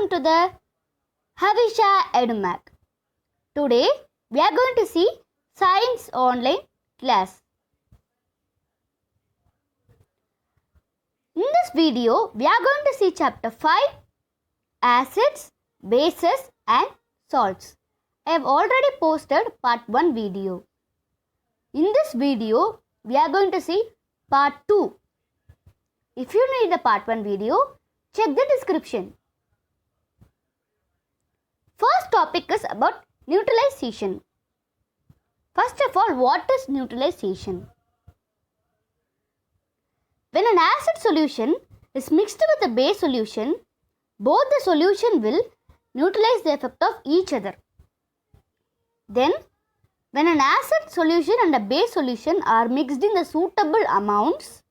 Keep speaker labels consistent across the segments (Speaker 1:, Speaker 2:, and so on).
Speaker 1: welcome to the Havisha EduMac. Today we are going to see Science Online class. In this video we are going to see chapter 5, Acids, Bases and Salts. I have already posted part 1 video. In this video we are going to see part 2. If you need the part 1 video, check the description. First topic is about neutralization. First of all, what is neutralization? When an acid solution is mixed with a base solution, both the solution will neutralize the effect of each other. Then, when an acid solution and a base solution are mixed in the suitable amounts,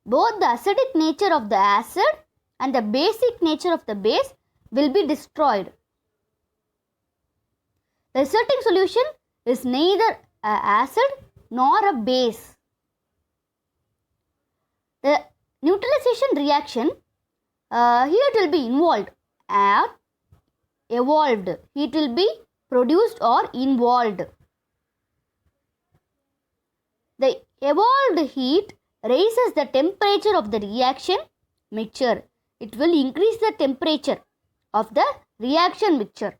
Speaker 1: both the acidic nature of the acid and the basic nature of the base will be destroyed. The resulting solution is neither an acid nor a base. The neutralization reaction, here it will be involved or evolved. It will be produced or involved. The evolved heat raises the temperature of the reaction mixture. It will increase the temperature of the reaction mixture.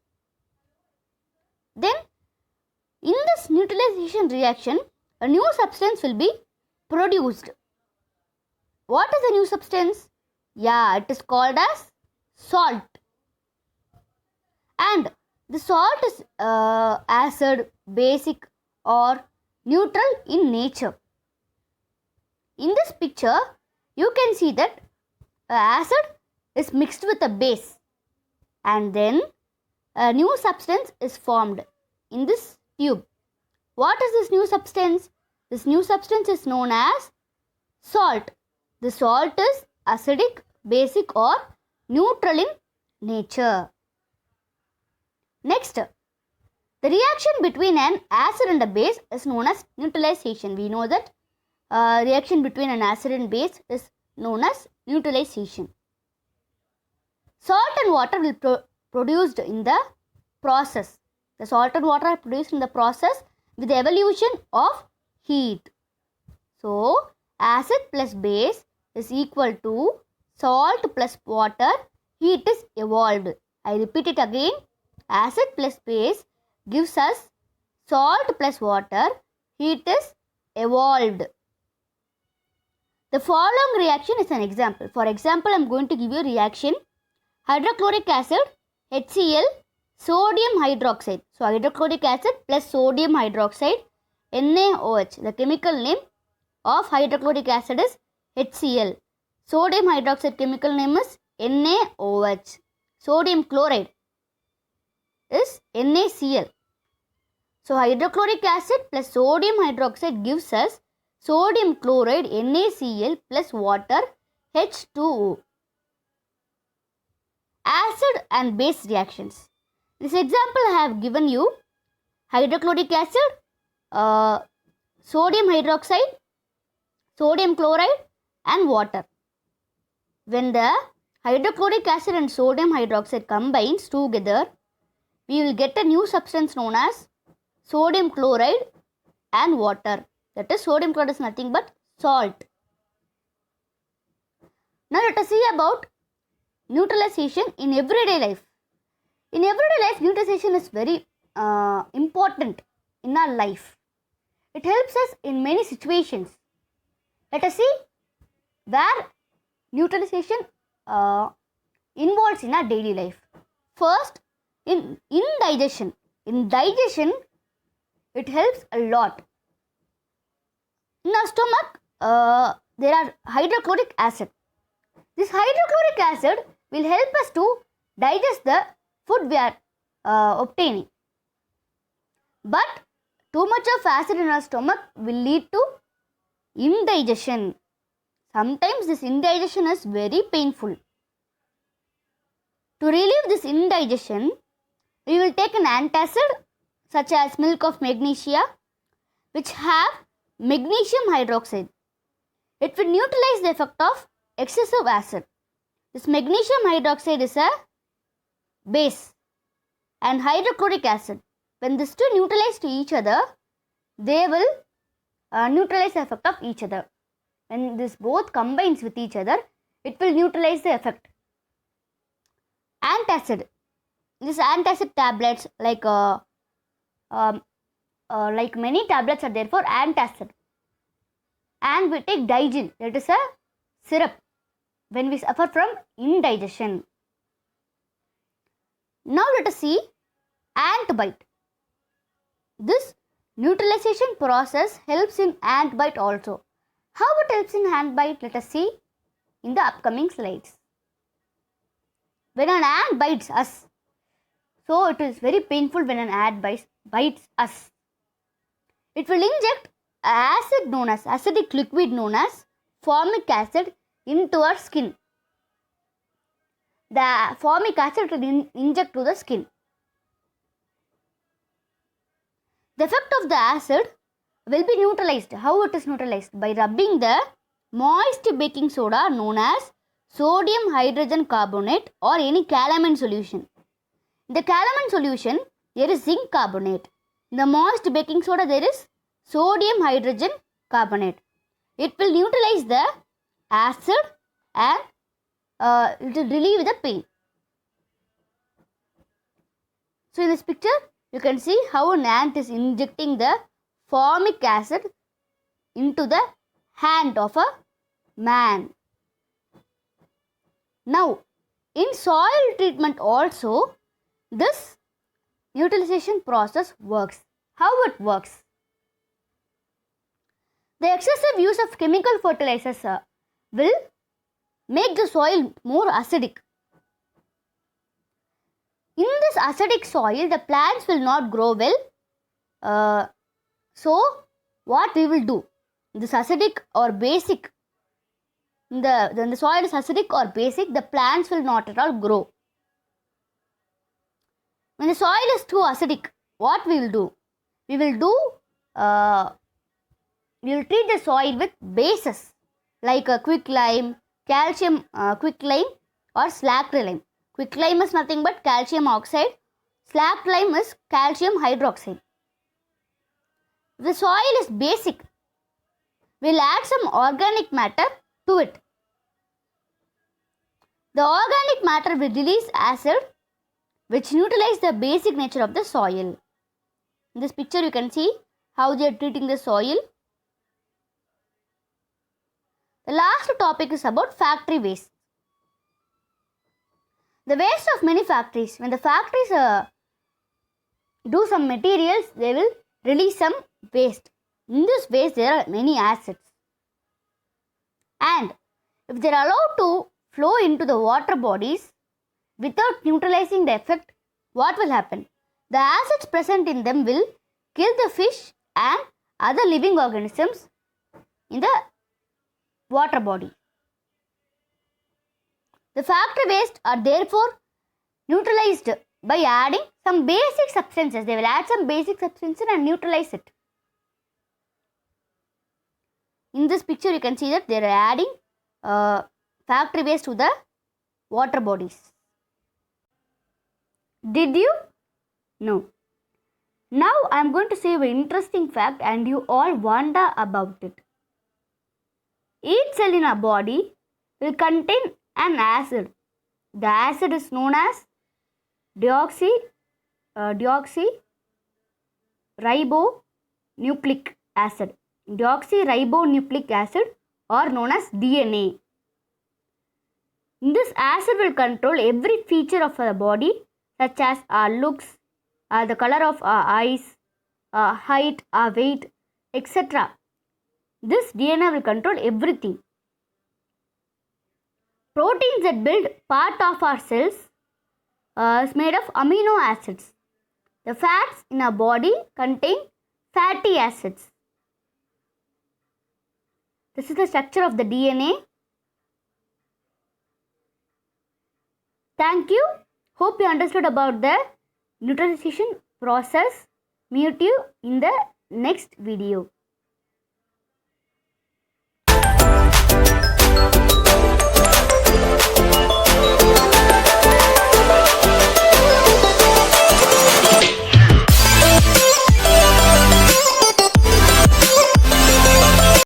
Speaker 1: Then, in this neutralization reaction, a new substance will be produced. What is the new substance? Yeah, it is called as salt. And the salt is acid, basic or neutral in nature. In this picture, you can see that acid is mixed with a base and then a new substance is formed in this tube. What is this new substance? This new substance is known as salt. The salt is acidic, basic or neutral in nature. Next, the reaction between an acid and a base is known as neutralization. We know that reaction between an acid and base is known as neutralization. Salt and water will be produced in the process. The salt and water are produced in the process with the evolution of heat. So, acid plus base is equal to salt plus water. Heat is evolved. I repeat it again. Acid plus base gives us salt plus water. Heat is evolved. The following reaction is an example. For example, I am going to give you a reaction. Hydrochloric acid, HCl, sodium hydroxide. So, hydrochloric acid plus sodium hydroxide, NaOH. The chemical name of hydrochloric acid is HCl. Sodium hydroxide chemical name is NaOH. Sodium chloride is NaCl. So, hydrochloric acid plus sodium hydroxide gives us sodium chloride NaCl plus water H2O. Acid and base reactions. This example I have given you. Hydrochloric acid, sodium hydroxide, sodium chloride and water. When the hydrochloric acid and sodium hydroxide combines together, we will get a new substance known as sodium chloride and water. That is, sodium chloride is nothing but salt. Now let us see about neutralization in everyday life. In everyday life, neutralization is very important in our life. It helps us in many situations. Let us see where neutralization involves in our daily life. First, in digestion. In digestion, it helps a lot. In our stomach, there are hydrochloric acid. This hydrochloric acid will help us to digest the food we are obtaining. But too much of acid in our stomach will lead to indigestion. Sometimes this indigestion is very painful. To relieve this indigestion, we will take an antacid such as milk of magnesia, which have magnesium hydroxide. It will neutralize the effect of excessive acid. This magnesium hydroxide is a base, and hydrochloric acid. When these two neutralize to each other, they will neutralize the effect of each other. When this both combines with each other, it will neutralize the effect. Antacid. These antacid tablets, like many tablets are there for antacid. And we take Digin, that is a syrup, when we suffer from indigestion. Now let us see ant bite. This neutralization process helps in ant bite also. How it helps in ant bite? Let us see in the upcoming slides. When an ant bites us, so it is very painful when an ant bites us. It will inject acid known as acidic liquid known as formic acid into our skin. The formic acid will inject to the skin. The effect of the acid will be neutralized. How it is neutralized? By rubbing the moist baking soda known as sodium hydrogen carbonate or any calamine solution. In the calamine solution, there is zinc carbonate. In the moist baking soda, there is sodium hydrogen carbonate. It will neutralize the acid and it will relieve the pain. So in this picture, you can see how an ant is injecting the formic acid into the hand of a man. Now, in soil treatment also, this neutralization process works. How it works? The excessive use of chemical fertilizers will make the soil more acidic. In this acidic soil, the plants will not grow well. So, what we will do? This acidic or basic, when the soil is acidic or basic, the plants will not at all grow. When the soil is too acidic, what we will do? We will treat the soil with bases like quicklime, calcium quicklime or slacked lime. Quicklime is nothing but calcium oxide. Slacked lime is calcium hydroxide. If the soil is basic, we will add some organic matter to it. The organic matter will release acid which neutralize the basic nature of the soil. In this picture you can see how they are treating the soil. The last topic is about factory waste. The waste of many factories. When the factories do some materials, they will release some waste. In this waste, there are many acids. And if they are allowed to flow into the water bodies without neutralizing the effect, what will happen? The acids present in them will kill the fish and other living organisms in the water body. The factory waste are therefore neutralized by adding some basic substances. They will add some basic substances and neutralize it. In this picture, you can see that they are adding factory waste to the water bodies. Did you? No. Now I am going to say an interesting fact and you all wonder about it. Each cell in our body will contain an acid. The acid is known as deoxyribonucleic acid. Deoxyribonucleic acid or known as DNA. This acid will control every feature of our body such as our looks, the color of our eyes, our height, our weight, etc. This DNA will control everything. Proteins that build part of our cells is made of amino acids. The fats in our body contain fatty acids. This is the structure of the DNA. Thank you. Hope you understood about the neutralization process. Meet you in the next video.